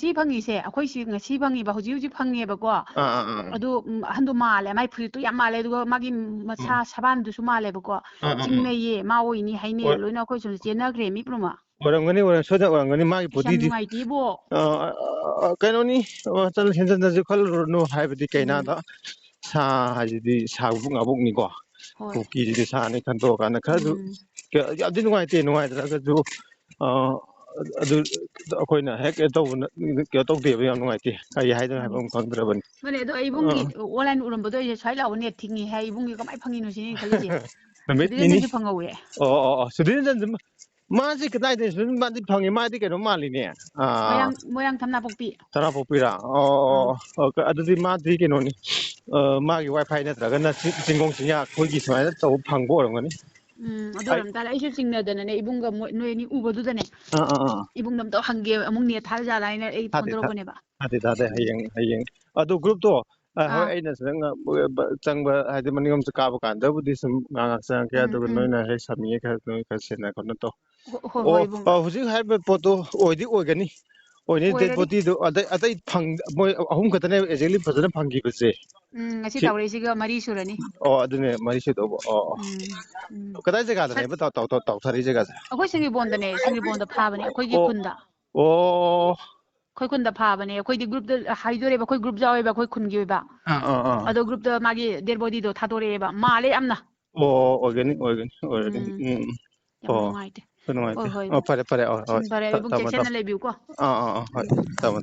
ꯁꯤ ꯐꯪꯉꯤꯁꯦ ꯑꯩꯈꯣꯏꯁꯤ ꯉꯁꯤ ꯐꯪꯉꯤꯕ ꯍꯧꯖꯤꯛ ꯐꯪꯉꯦꯕꯀꯣ ꯑꯥ ꯑꯗꯨ ꯑꯍꯟꯗꯣ ꯃꯥꯜꯂꯦ ꯃꯥꯏ ꯐꯨꯔꯤꯠꯇꯣ ꯌꯥꯝ ꯃꯥꯜꯂꯦ ꯑꯗꯨꯒ ꯃꯥꯒꯤ ꯃꯁꯥ ꯁꯕꯥꯟꯗꯨꯁꯨ ꯃꯥꯜꯂꯦꯕꯀꯣ ꯆꯤꯡꯅꯩꯌꯦ ꯃꯥ ꯑꯣꯏꯅꯤ ꯍꯥꯏꯅꯩ ꯂꯣꯏꯅ ꯑꯩꯈꯣꯏ ꯁꯣꯝꯗ ꯆꯦꯟꯅꯈ꯭ꯔꯦ ꯃꯤ ꯄꯨꯝꯅꯃꯛ ꯑꯣꯏꯔꯝꯒꯅꯤ ꯁꯣꯏꯗ ꯑꯣꯏꯔꯝꯒꯅꯤ ꯃꯥꯒꯤ ꯌꯥꯝ ꯕꯣꯗꯤꯗꯤ ꯅꯨꯡꯉꯥꯏꯇꯦꯕꯣ ꯀꯩꯅꯣꯅꯤ ꯍꯦꯟꯖꯟꯅꯁꯨ ꯈꯜꯂꯨꯔꯅꯨ ꯍꯥꯏꯕꯗꯤ ꯎꯝ ꯀꯩꯅꯥꯗ ꯁꯥ ꯍꯥꯏꯁꯤꯗꯤ ꯁꯥꯕꯨꯛ ꯉꯥꯕꯨꯛꯅꯤꯀꯣ ꯍꯣꯏ ꯀꯨꯀꯤꯁꯤꯗꯤ ꯁꯥꯅꯤ ꯈꯟꯇꯣꯛꯑꯀꯥꯟꯗ ꯈꯔꯁꯨ ꯎꯝ ꯌꯥꯝꯗꯤ ꯅꯨꯡꯉꯥꯏꯇ꯭ꯔꯒꯁꯨ ꯑꯗꯨ ꯑꯩꯈꯣꯏꯅ ꯍꯦꯛ ꯇꯧꯕ ꯀꯩꯅꯣ ꯇꯧꯗꯦꯕ ꯌꯥꯝ ꯅꯨꯡꯉꯥꯏꯇꯦ ꯀꯔꯤ ꯍꯥꯏꯗꯣꯏꯅꯣ ꯍꯥꯏꯕ ꯑꯃ ꯈꯪꯗ꯭ꯔꯕꯅꯤ ꯃꯥꯅꯦ ꯑꯗꯣ ꯏꯕꯨꯡꯒꯤ ꯑꯣꯟꯂꯥꯏꯟ ꯎꯔꯝꯕꯗꯣ ꯑꯩꯁꯦ ꯁ꯭ꯋꯥꯏ ꯂꯥꯛꯕ ꯅꯦꯠ ꯊꯤꯡꯉꯤ ꯍꯥꯏ ꯏꯕꯨꯡꯒꯤ ꯀꯃꯥꯏꯅ ꯐꯪꯉꯤꯅꯣ ꯁꯤꯅꯤ ꯑꯩꯅ ꯈꯜꯂꯤꯁꯦ ꯅꯨꯃꯤꯠ ꯅꯤꯅꯤ ꯁꯨꯙꯤꯔꯦꯟꯗ꯭ꯔꯁꯨ ꯐꯪꯍꯧꯋꯦ ꯑꯣ ꯁꯨꯙꯤꯔ ꯃꯥꯁꯤ ꯀꯗꯥꯏꯗ ꯃꯥꯗꯤ ꯐꯪꯉꯤ ꯃꯥꯗꯤ ꯀꯩꯅꯣ ꯃꯥꯜꯂꯤꯅꯦ ꯃꯣꯏꯔꯥꯡ ꯊꯝꯅꯥꯄꯣꯛꯄꯤ ꯇꯔꯥꯄꯣꯛꯄꯤꯔꯥ ꯑꯥ ꯑꯗꯨꯗꯤ ꯃꯥꯗꯤ ꯀꯩꯅꯣꯅꯤ ꯃꯥꯒꯤ ꯋꯥꯏꯐꯥꯏ ꯅꯠꯇ꯭ꯔꯒꯅ ꯆꯤꯡꯒꯣꯡ ꯆꯤꯡꯌꯥ ꯑꯩꯈꯣꯏꯒꯤ ꯁꯨꯃꯥꯏꯅ ꯇꯧꯕ ꯐꯪꯕ ꯑꯣꯏꯔꯝꯒꯅꯤ ꯑꯗꯨ ꯑꯩ ꯑꯣꯏꯔꯝ ꯇꯥꯔꯦ ꯑꯩꯁꯨ ꯆꯤꯡꯅꯗꯅꯅꯦ ꯏꯕꯨꯡꯒ ꯅꯣꯏ ꯑꯅꯤ ꯎꯕꯗꯨꯗꯅꯦ ꯑꯥ ꯏꯕꯨꯡꯗ ꯑꯝꯇ ꯍꯪꯒꯦ ꯑꯃꯨꯛ ꯅꯦꯠ ꯊꯥꯖꯥꯠꯂ ꯍꯥꯏꯅ ꯑꯩ ꯐꯣꯟ ꯇꯧꯔꯛꯄꯅꯦꯕ ꯊꯥꯗꯦ ꯍꯌꯦꯡ ꯑꯗꯨ ꯒ꯭ꯔꯨꯞꯇꯣ ꯍꯣꯏ ꯑꯥ ꯑꯩꯅ ꯆꯪꯕ ꯍꯥꯏꯗꯤ ꯃꯅꯤꯡꯂꯣꯝꯁꯨ ꯀꯥꯕ ꯀꯥꯟꯗꯕꯨꯗꯤ ꯁꯨꯝ ꯉꯥꯏꯍꯥꯛ ꯆꯪꯉꯛꯀꯦ ꯑꯗꯨꯒ ꯅꯣꯏꯅ ꯍꯦꯛ ꯁꯪꯉꯦ ꯈꯔ ꯁꯦꯟꯅ ꯈꯣꯠꯅ ꯇꯧ ꯍꯣꯏ ꯍꯣꯏ ꯏꯕꯨꯡ ꯍꯧꯖꯤꯛ ꯍꯥꯏꯔꯤꯕ ꯄꯣꯠꯇꯣ ꯑꯣꯏꯒꯅꯤ ꯗꯦꯠ ꯑꯣꯏꯔꯅꯤ ꯕꯣꯗꯤꯗꯣ ꯑꯇꯩ ꯃꯣꯏ ꯑꯍꯨꯝ ꯈꯛꯇꯅꯦꯕ ꯑꯦꯛꯖꯦꯛꯂꯤ ꯐꯖꯅ ꯐꯪꯈꯤꯕꯁꯦ ꯉꯁꯤ ꯁꯤ ꯇꯧꯔꯛꯏꯁꯤꯒ 3 ꯁꯨꯔꯅꯤ ꯑꯗꯨꯅꯦ ꯃꯔꯤꯁꯨꯗꯧꯕ ꯀꯗꯥꯏ ꯖꯒꯥꯗꯅꯦꯕ ꯇꯥꯎꯊꯔꯛꯏ ꯖꯒꯥꯁꯦ ꯑꯩꯈꯣꯏ ꯁꯤꯡꯒꯤꯕꯣꯟꯗꯅꯦ ꯁꯤꯡꯒꯤꯕꯣꯟꯗ ꯐꯥꯕꯅꯦ ꯑꯩꯈꯣꯏꯒꯤ ꯑꯣ ꯈꯨꯟꯗ ꯑꯣ ꯑꯩꯈꯣꯏ ꯈꯨꯟꯗ ꯐꯥꯕꯅꯦ ꯑꯩꯈꯣꯏꯗꯤ ꯒ꯭ꯔꯨꯞꯇ ꯍꯥꯏꯗꯣꯔꯦꯕ ꯑꯩꯈꯣꯏ ꯒ꯭ꯔꯨꯞ ꯌꯥꯎꯋꯦꯕ ꯑꯩꯈꯣꯏ ꯈꯨꯟꯒꯤ ꯑꯣꯏꯕ ꯑꯥ ꯑꯗꯣ ꯒ꯭ꯔꯨꯞꯇ ꯃꯥꯒꯤ ꯗꯦꯠ ꯕꯣꯗꯤꯗꯣ ꯊꯥꯗꯣꯔꯛꯑꯦꯕ ꯃꯥꯜꯂꯦ ꯌꯥꯝꯅ ꯑꯣꯏꯒꯅꯤ ꯌꯥꯝ ꯅꯨꯡꯉꯥꯏꯇꯦ ꯍꯣꯏ ꯅꯨꯡꯉꯥꯏꯇꯦ ꯍꯣꯏ ꯏꯕꯨꯡ ꯐꯔꯦ ꯍꯣꯏ ꯐꯔꯦ ꯏꯕꯨꯡ ꯊꯝꯃꯣ ꯆꯦꯛꯁꯤꯟꯅ ꯂꯩꯕꯤꯌꯨꯀꯣ ꯍꯣꯏ ꯊꯝꯃꯣ